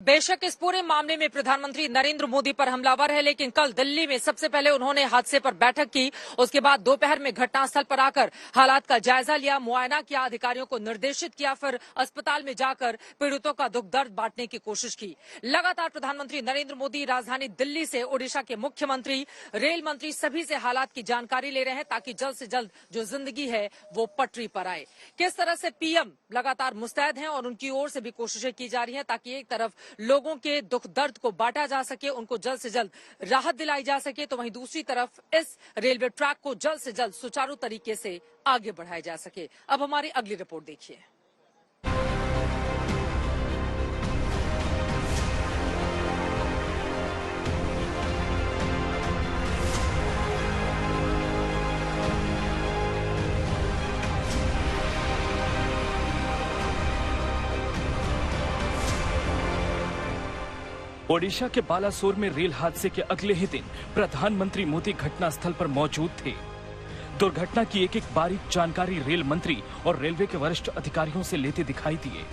बेशक इस पूरे मामले में प्रधानमंत्री नरेंद्र मोदी पर हमलावर है, लेकिन कल दिल्ली में सबसे पहले उन्होंने हादसे पर बैठक की। उसके बाद दोपहर में घटनास्थल पर आकर हालात का जायजा लिया, मुआयना किया, अधिकारियों को निर्देशित किया, फिर अस्पताल में जाकर पीड़ितों का दुख दर्द बांटने की कोशिश की। लगातार प्रधानमंत्री नरेंद्र मोदी राजधानी दिल्ली से ओडिशा के मुख्यमंत्री, रेल मंत्री सभी से हालात की जानकारी ले रहे हैं ताकि जल्द से जल्द जो जिंदगी है वो पटरी पर आए। किस तरह से पीएम लगातार मुस्तैद हैं और उनकी ओर से भी कोशिशें की जा रही हैं ताकि एक तरफ लोगों के दुख दर्द को बांटा जा सके, उनको जल्द से जल्द राहत दिलाई जा सके, तो वहीं दूसरी तरफ इस रेलवे ट्रैक को जल्द से जल्द सुचारू तरीके से आगे बढ़ाया जा सके। अब हमारी अगली रिपोर्ट देखिए। ओडिशा के बालासोर में रेल हादसे के अगले ही दिन प्रधानमंत्री मोदी घटनास्थल पर मौजूद थे। दुर्घटना की एक एक बारीक जानकारी रेल मंत्री और रेलवे के वरिष्ठ अधिकारियों से लेते दिखाई दिए।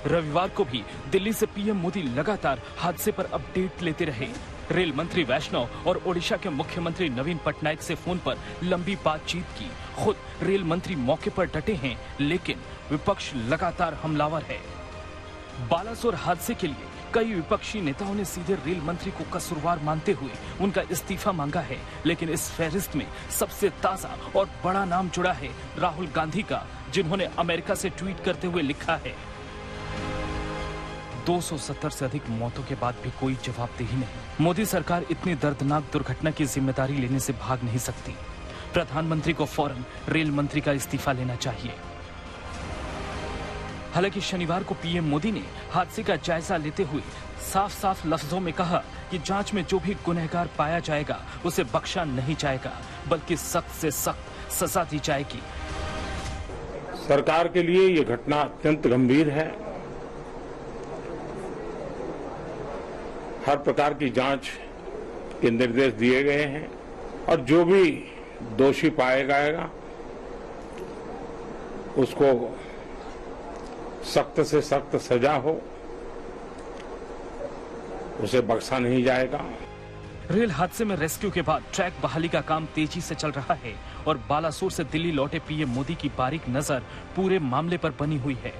रविवार को भी दिल्ली से पीएम मोदी लगातार हादसे पर अपडेट लेते रहे। रेल मंत्री वैष्णव और ओडिशा के मुख्यमंत्री नवीन पटनायक से फोन पर लंबी बातचीत की। खुद रेल मंत्री मौके पर डटे हैं, लेकिन विपक्ष लगातार हमलावर है। बालासोर हादसे के लिए कई विपक्षी नेताओं ने सीधे रेल मंत्री को कसूरवार मानते हुए उनका इस्तीफा मांगा है, लेकिन इस फहरिस्त में सबसे ताजा और बड़ा नाम जुड़ा है राहुल गांधी का, जिन्होंने अमेरिका से ट्वीट करते हुए लिखा है, 270 से अधिक मौतों के बाद भी कोई जवाबदेही नहीं। मोदी सरकार इतनी दर्दनाक दुर्घटना की जिम्मेदारी लेने से भाग नहीं सकती। प्रधानमंत्री को फौरन रेल मंत्री का इस्तीफा लेना चाहिए। हालांकि शनिवार को पीएम मोदी ने हादसे का जायजा लेते हुए साफ साफ लफ्जों में कहा कि जांच में जो भी गुनहगार पाया जाएगा उसे बख्शा नहीं जाएगा, बल्कि सख्त से सख्त सजा दी जाएगी। सरकार के लिए ये घटना अत्यंत गंभीर है। हर प्रकार की जांच के निर्देश दिए गए हैं और जो भी दोषी पाया जाएगा उसको सख्त से सख्त सजा हो, उसे बख्शा नहीं जाएगा। रेल हादसे में रेस्क्यू के बाद ट्रैक बहाली का काम तेजी से चल रहा है और बालासोर से दिल्ली लौटे पीएम मोदी की बारीक नजर पूरे मामले पर बनी हुई है।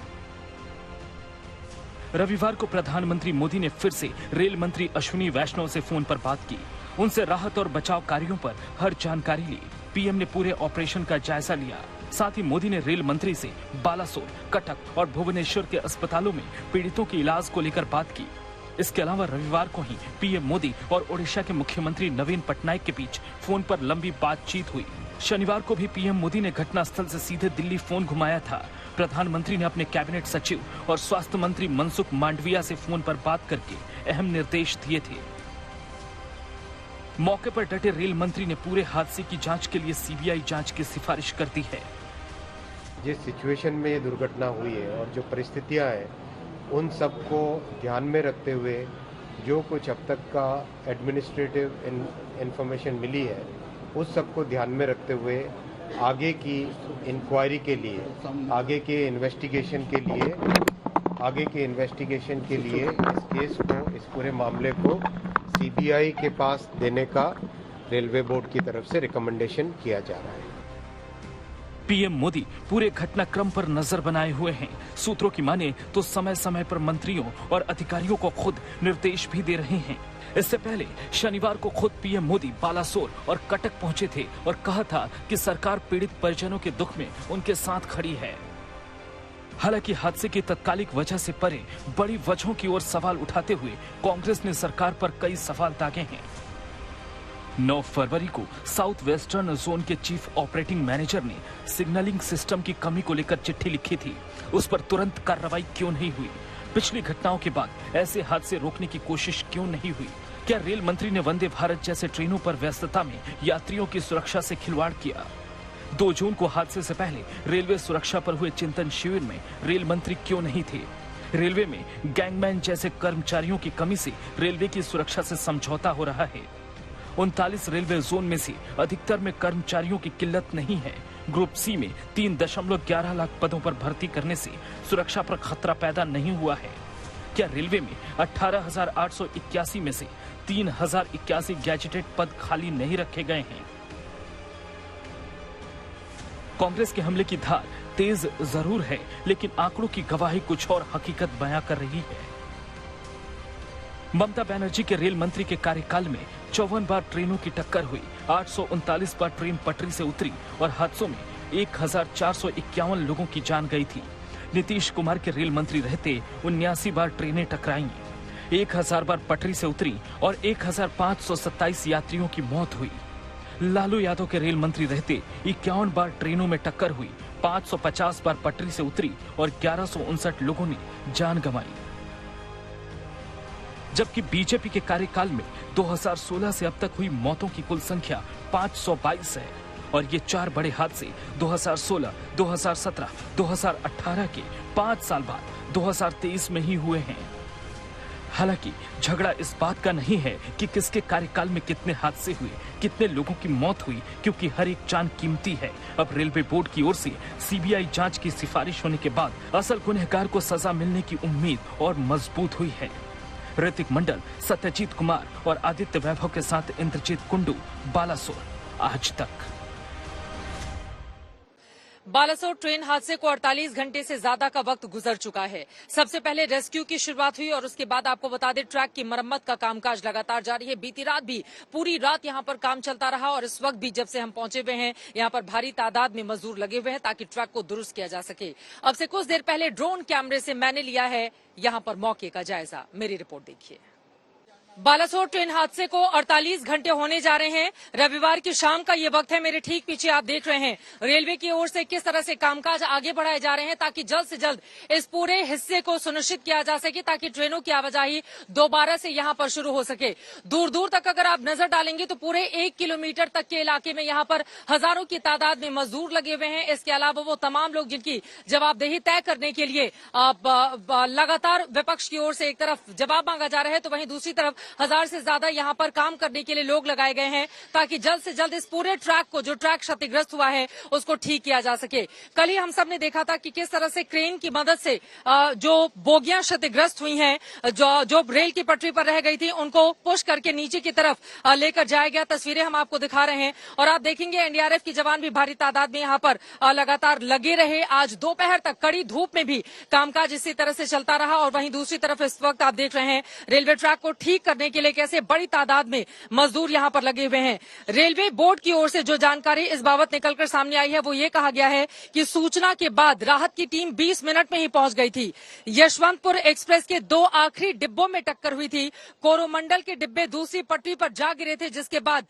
रविवार को प्रधानमंत्री मोदी ने फिर से रेल मंत्री अश्विनी वैष्णव से फोन पर बात की। उनसे राहत और बचाव कार्यों पर हर जानकारी ली। पीएम ने पूरे ऑपरेशन का जायजा लिया। साथ ही मोदी ने रेल मंत्री से बालासोर, कटक और भुवनेश्वर के अस्पतालों में पीड़ितों के इलाज को लेकर बात की। इसके अलावा रविवार को ही पीएम मोदी और ओडिशा के मुख्यमंत्री नवीन पटनायक के बीच फोन पर लंबी बातचीत हुई। शनिवार को भी पीएम मोदी ने घटनास्थल से सीधे दिल्ली फोन घुमाया था। प्रधानमंत्री ने अपने कैबिनेट सचिव और स्वास्थ्य मंत्री मनसुख मांडविया से फोन पर बात करके अहम निर्देश दिए थे। मौके पर डटे रेल मंत्री ने पूरे हादसे की जांच के लिए सीबीआई जांच की सिफारिश कर दी है। जिस सिचुएशन में ये दुर्घटना हुई है और जो परिस्थितियां हैं, उन सब को ध्यान में रखते हुए जो कुछ अब तक का एडमिनिस्ट्रेटिव इंफॉर्मेशन मिली है, उस सब को ध्यान में रखते हुए आगे की इंक्वायरी के लिए, आगे के इन्वेस्टिगेशन के लिए इस केस को, इस पूरे मामले को सीबीआई के पास देने का रेलवे बोर्ड की तरफ से रिकमेंडेशन किया जा रहा है। पीएम मोदी पूरे घटनाक्रम पर नजर बनाए हुए हैं। सूत्रों की माने तो समय समय पर मंत्रियों और अधिकारियों को खुद निर्देश भी दे रहे हैं। इससे पहले शनिवार को खुद पीएम मोदी बालासोर और कटक पहुंचे थे और कहा था कि सरकार पीड़ित परिजनों के दुख में उनके साथ खड़ी है। हालांकि हादसे की तत्कालिक वजह से परे बड़ी वजहों की ओर सवाल उठाते हुए कांग्रेस ने सरकार पर कई सवाल दागे हैं। 9 फरवरी को साउथ वेस्टर्न जोन के चीफ ऑपरेटिंग मैनेजर ने सिग्नलिंग सिस्टम की कमी को लेकर चिट्ठी लिखी थी। उस पर तुरंत कार्रवाई क्यों नहीं हुई? पिछली घटनाओं के बाद ऐसे हादसे रोकने की कोशिश क्यों नहीं हुई? क्या रेल मंत्री ने वंदे भारत जैसे ट्रेनों पर व्यस्तता में यात्रियों की सुरक्षा से खिलवाड़ किया? 2 जून को हादसे से पहले रेलवे सुरक्षा पर हुए चिंतन शिविर में रेल मंत्री क्यों नहीं थे? रेलवे में गैंगमैन जैसे कर्मचारियों की कमी से रेलवे की सुरक्षा से समझौता हो रहा है। 39 रेलवे जोन में से अधिकतर में कर्मचारियों की किल्लत नहीं है। ग्रुप सी में 3.11 लाख पदों पर भर्ती करने से सुरक्षा पर खतरा पैदा नहीं हुआ है। क्या रेलवे में 18,881 में से 3,081 गैजेटेड पद खाली नहीं रखे गए हैं? कांग्रेस के हमले की धार तेज जरूर है, लेकिन आंकड़ों की गवाही कुछ और हकीकत बयां कर रही है। ममता बनर्जी के रेल मंत्री के कार्यकाल में 54 बार ट्रेनों की टक्कर हुई, 839 बार ट्रेन पटरी से उतरी और हादसों में 1,451 लोगों की जान गई थी। नीतीश कुमार के रेल मंत्री रहते 79 बार ट्रेनें टकराई, 1000 बार पटरी से उतरी और 1,527 यात्रियों की मौत हुई। लालू यादव के रेल मंत्री रहते 51 बार ट्रेनों में टक्कर हुई, 550 बार पटरी से उतरी और 1159 लोगों ने जान गंवाई। जबकि बीजेपी के कार्यकाल में 2016 से अब तक हुई मौतों की कुल संख्या 522 है और ये 4 बड़े हादसे 2016, 2017, 2018 के 5 साल बाद 2023 में ही हुए हैं। हालांकि झगड़ा इस बात का नहीं है कि किसके कार्यकाल में कितने हादसे हुए, कितने लोगों की मौत हुई, क्योंकि हर एक जान कीमती है। अब रेलवे बोर्ड की ओर से सीबीआई जांच की सिफारिश होने के बाद असल गुनहगार को सजा मिलने की उम्मीद और मजबूत हुई है। ऋतिक मंडल, सत्यजीत कुमार और आदित्य वैभव के साथ इंद्रजीत कुंडू, बालासोर, आज तक। बालासोर ट्रेन हादसे को 48 घंटे से ज्यादा का वक्त गुजर चुका है। सबसे पहले रेस्क्यू की शुरुआत हुई और उसके बाद आपको बता दें ट्रैक की मरम्मत का कामकाज लगातार जारी है। बीती रात भी पूरी रात यहां पर काम चलता रहा और इस वक्त भी जब से हम पहुंचे हुए हैं यहां पर भारी तादाद में मजदूर लगे हुए हैं ताकि ट्रैक को दुरुस्त किया जा सके। अब से कुछ देर पहले ड्रोन कैमरे से मैंने लिया है यहां पर मौके का जायजा। मेरी रिपोर्ट देखिए। बालासोर ट्रेन हादसे को 48 घंटे होने जा रहे हैं। रविवार की शाम का ये वक्त है। मेरे ठीक पीछे आप देख रहे हैं रेलवे की ओर से किस तरह से कामकाज आगे बढ़ाए जा रहे हैं ताकि जल्द से जल्द इस पूरे हिस्से को सुनिश्चित किया जा सके ताकि ट्रेनों की आवाजाही दोबारा से यहां पर शुरू हो सके। दूर दूर तक अगर आप नजर डालेंगे तो पूरे 1 किलोमीटर तक के इलाके में यहां पर हजारों की तादाद में मजदूर लगे हुए हैं। इसके अलावा वो तमाम लोग जिनकी जवाबदेही तय करने के लिए लगातार विपक्ष की ओर से एक तरफ जवाब मांगा जा रहा है तो वहीं दूसरी तरफ 1000 से ज्यादा यहां पर काम करने के लिए लोग लगाए गए हैं ताकि जल्द से जल्द इस पूरे ट्रैक को, जो ट्रैक क्षतिग्रस्त हुआ है, उसको ठीक किया जा सके। कल ही हम सब ने देखा था कि किस तरह से क्रेन की मदद से जो बोगियां क्षतिग्रस्त हुई हैं, जो रेल की पटरी पर रह गई थी, उनको पुश करके नीचे की तरफ लेकर जाया गया। तस्वीरें हम आपको दिखा रहे हैं और आप देखेंगे एनडीआरएफ की जवान भी भारी तादाद में यहां पर लगातार लगे रहे। आज दोपहर तक कड़ी धूप में भी कामकाज इसी तरह से चलता रहा और वहीं दूसरी तरफ इस वक्त आप देख रहे हैं रेलवे ट्रैक को ठीक करने के लिए कैसे बड़ी तादाद में मजदूर यहां पर लगे हुए हैं। रेलवे बोर्ड की ओर से जो जानकारी इस बाबत निकलकर सामने आई है वो ये कहा गया है कि सूचना के बाद राहत की टीम 20 मिनट में ही पहुंच गई थी। यशवंतपुर एक्सप्रेस के 2 आखिरी डिब्बों में टक्कर हुई थी। कोरोमंडल के डिब्बे दूसरी पटरी पर जा गिरे थे जिसके बाद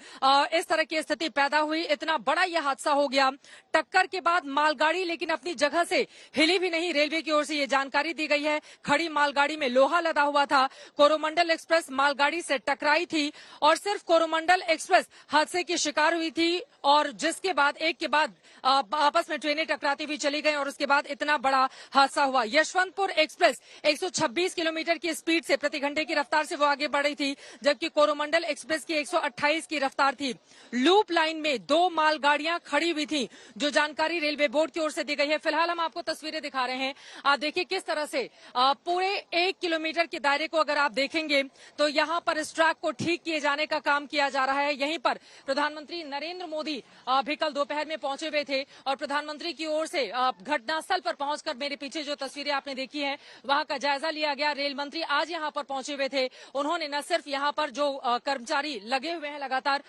इस तरह की स्थिति पैदा हुई। इतना बड़ा यह हादसा हो गया। टक्कर के बाद मालगाड़ी लेकिन अपनी जगह से हिली भी नहीं। रेलवे की ओर से ये जानकारी दी गई है। खड़ी मालगाड़ी में लोहा लदा हुआ था। कोरोमंडल एक्सप्रेस मालगाड़ी से टकराई थी और सिर्फ कोरोमंडल एक्सप्रेस हादसे की शिकार हुई थी और जिसके बाद एक के बाद आपस में ट्रेनें टकराती हुई चली गई और उसके बाद इतना बड़ा हादसा हुआ। यशवंतपुर एक्सप्रेस 126 किलोमीटर की स्पीड से प्रति घंटे की रफ्तार से वो आगे बढ़ रही थी जबकि कोरोमंडल एक्सप्रेस की 128 की रफ्तार थी। लूप लाइन में 2 मालगाड़ियां खड़ी हुई थी जो जानकारी रेलवे बोर्ड की ओर से दी गई है। फिलहाल हम आपको तस्वीरें दिखा रहे हैं। आप देखिए किस तरह से पूरे 1 किलोमीटर के दायरे को अगर आप देखेंगे तो यहाँ पर इस ट्रैक को ठीक किए जाने का काम किया जा रहा है। यहीं पर प्रधानमंत्री नरेंद्र मोदी भी कल दोपहर में पहुंचे हुए थे और प्रधानमंत्री की ओर से घटनास्थल पर पहुंचकर मेरे पीछे जो तस्वीरें आपने देखी हैं वहां का जायजा लिया गया। रेल मंत्री आज यहां पर पहुंचे हुए थे। उन्होंने न सिर्फ यहां पर जो कर्मचारी लगे हुए हैं लगातार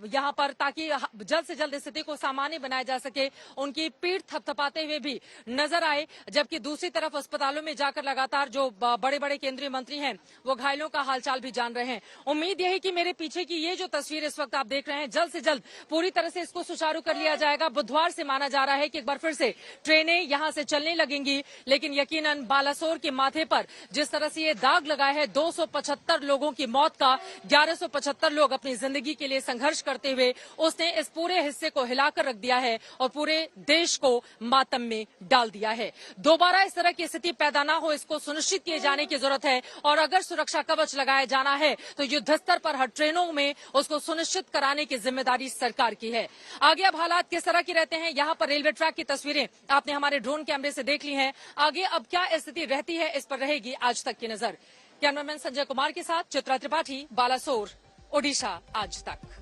यहां पर ताकि जल्द से जल्द स्थिति को सामान्य बनाया जा सके, उनकी पीठ थपथपाते हुए भी नजर आए, जबकि दूसरी तरफ अस्पतालों में जाकर लगातार जो बड़े बड़े केंद्रीय मंत्री हैं वो घायलों का हालचाल भी जान रहे हैं। उम्मीद यही कि मेरे पीछे की ये जो तस्वीर इस वक्त आप देख रहे हैं जल्द से जल्द पूरी तरह से इसको सुचारू कर लिया जाएगा। बुधवार से माना जा रहा है कि एक बार फिर से ट्रेनें यहां से चलने लगेंगी, लेकिन यकीनन बालासोर के माथे पर जिस तरह से ये दाग लगा है 275 लोगों की मौत का, 1175 लोग अपनी जिंदगी के लिए संघर्ष करते हुए, उसने इस पूरे हिस्से को हिलाकर रख दिया है और पूरे देश को मातम में डाल दिया है। दोबारा इस तरह की स्थिति पैदा ना हो इसको सुनिश्चित किए जाने की जरूरत है और अगर सुरक्षा कवच लगा लगाया जाना है तो युद्ध स्तर पर हर ट्रेनों में उसको सुनिश्चित कराने की जिम्मेदारी सरकार की है। आगे अब हालात किस तरह की रहते हैं, यहाँ पर रेलवे ट्रैक की तस्वीरें आपने हमारे ड्रोन कैमरे से देख ली हैं। आगे अब क्या स्थिति रहती है, इस पर रहेगी आज तक की नजर। कैमरामैन संजय कुमार के साथ चित्रा त्रिपाठी, बालासोर, ओडिशा आज तक।